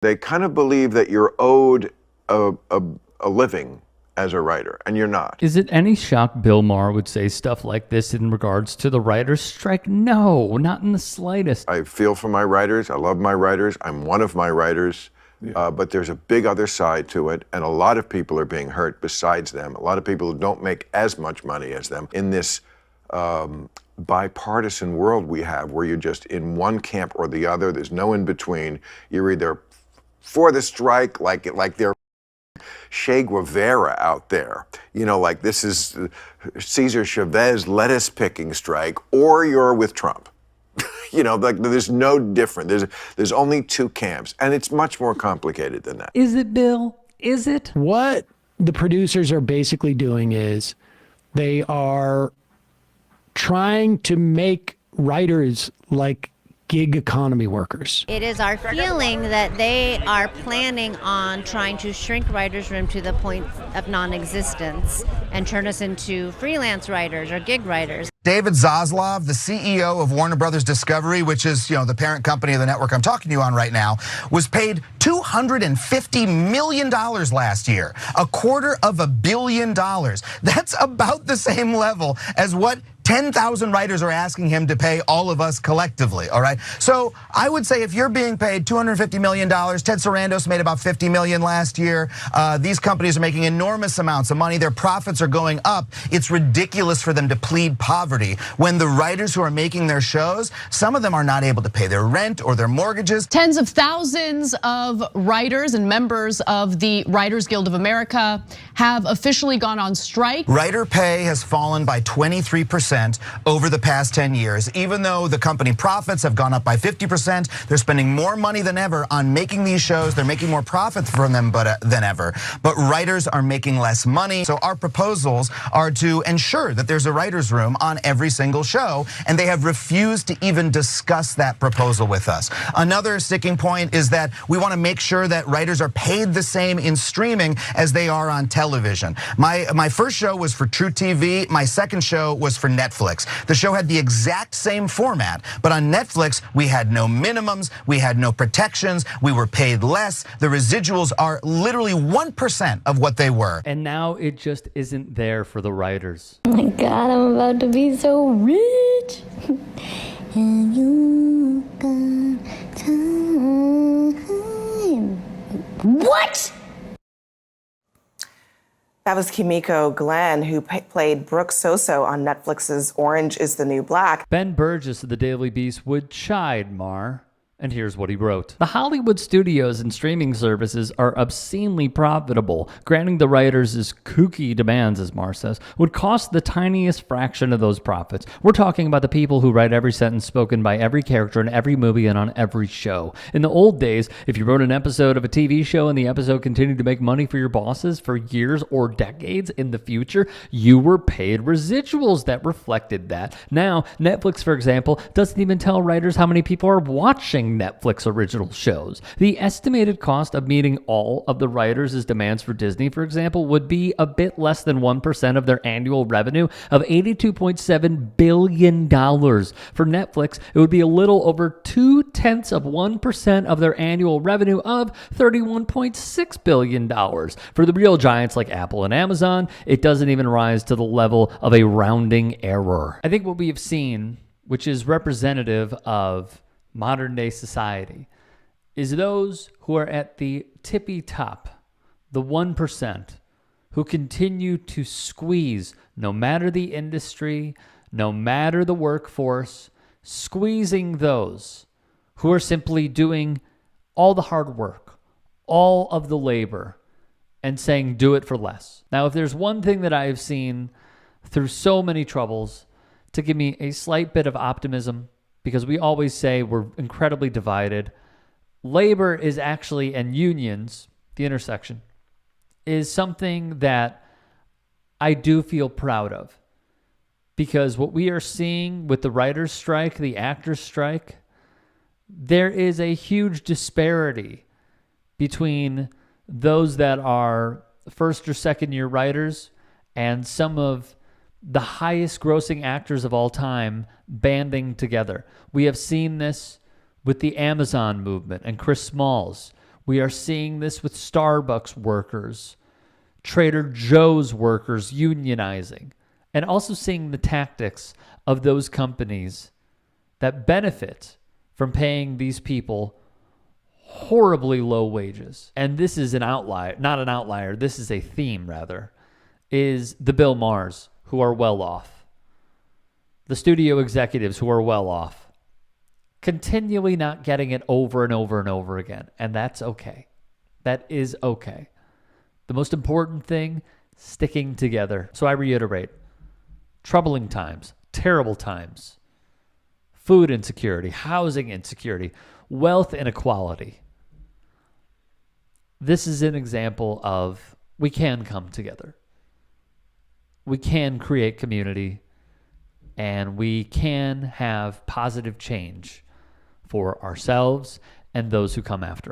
They kind of believe that you're owed a living as a writer, and you're not. Is it any shock Bill Maher would say stuff like this in regards to the writer's strike? No, not in the slightest. I feel for my writers. I love my writers. I'm one of my writers. But there's a big other side to it, and a lot of people are being hurt besides them. A lot of people who don't make as much money as them in this bipartisan world we have, where you're just in one camp or the other. There's no in between. You're either for the strike, like they're Che Guevara out there, you know, like this is Cesar Chavez lettuce picking strike, or you're with Trump. You know, like there's no different. There's only two camps, and it's much more complicated than that. Is it, Bill? Is it? What the producers are basically doing is they are trying to make writers like gig economy workers. It is our feeling that they are planning on trying to shrink writers' room to the point of non-existence and turn us into freelance writers or gig writers. David Zaslav, the CEO of Warner Brothers Discovery, which is, the parent company of the network I'm talking to you on right now, was paid $250 million last year, $250 million. That's about the same level as what 10,000 writers are asking him to pay all of us collectively, all right? So I would say if you're being paid $250 million, Ted Sarandos made about $50 million last year. These companies are making enormous amounts of money. Their profits are going up. It's ridiculous for them to plead poverty when the writers who are making their shows, some of them are not able to pay their rent or their mortgages. Tens of thousands of writers and members of the Writers Guild of America have officially gone on strike. Writer pay has fallen by 23% over the past 10 years. Even though the company profits have gone up by 50%, they're spending more money than ever on making these shows. They're making more profit from them than ever. But writers are making less money. So our proposals are to ensure that there's a writer's room on every single show, and they have refused to even discuss that proposal with us. Another sticking point is that we want to make sure that writers are paid the same in streaming as they are on television. My first show was for True TV. My second show was for Netflix. The show had the exact same format, but on Netflix, we had no minimums, we had no protections, we were paid less. The residuals are literally 1% of what they were. And now it just isn't there for the writers. Oh my God, I'm about to be so rich. And you got time. What? That was Kimiko Glenn, who played Brooke Soso on Netflix's Orange is the New Black. Ben Burgess of the Daily Beast would chide Maher. And here's what he wrote. The Hollywood studios and streaming services are obscenely profitable. Granting the writers' kooky demands, as Maher says, would cost the tiniest fraction of those profits. We're talking about the people who write every sentence spoken by every character in every movie and on every show. In the old days, if you wrote an episode of a TV show and the episode continued to make money for your bosses for years or decades in the future, you were paid residuals that reflected that. Now, Netflix, for example, doesn't even tell writers how many people are watching Netflix original shows. The estimated cost of meeting all of the writers' demands for Disney, for example, would be a bit less than 1% of their annual revenue of $82.7 billion. For Netflix, it would be a little over 0.2% of their annual revenue of $31.6 billion. For the real giants like Apple and Amazon, it doesn't even rise to the level of a rounding error. I think what we have seen, which is representative of modern day society, is those who are at the tippy top, the 1%, who continue to squeeze, no matter the industry, no matter the workforce, squeezing those who are simply doing all the hard work, all of the labor, and saying, do it for less. Now, if there's one thing that I have seen through so many troubles to give me a slight bit of optimism, because we always say we're incredibly divided, labor is actually, and unions, the intersection, is something that I do feel proud of. Because what we are seeing with the writer's strike, the actor's strike, there is a huge disparity between those that are first or second year writers and some of the highest grossing actors of all time banding together. We have seen this with the Amazon movement and Chris Smalls. We are seeing this with Starbucks workers, Trader Joe's workers unionizing, and also seeing the tactics of those companies that benefit from paying these people horribly low wages. And this is an outlier, not an outlier, this is a theme rather, is the Bill Mahers who are well off, the studio executives who are well off, continually not getting it over and over and over again. And that's okay. That is okay. The most important thing, sticking together. So I reiterate, troubling times, terrible times, food insecurity, housing insecurity, wealth inequality. This is an example of we can come together. We can create community, and we can have positive change for ourselves and those who come after.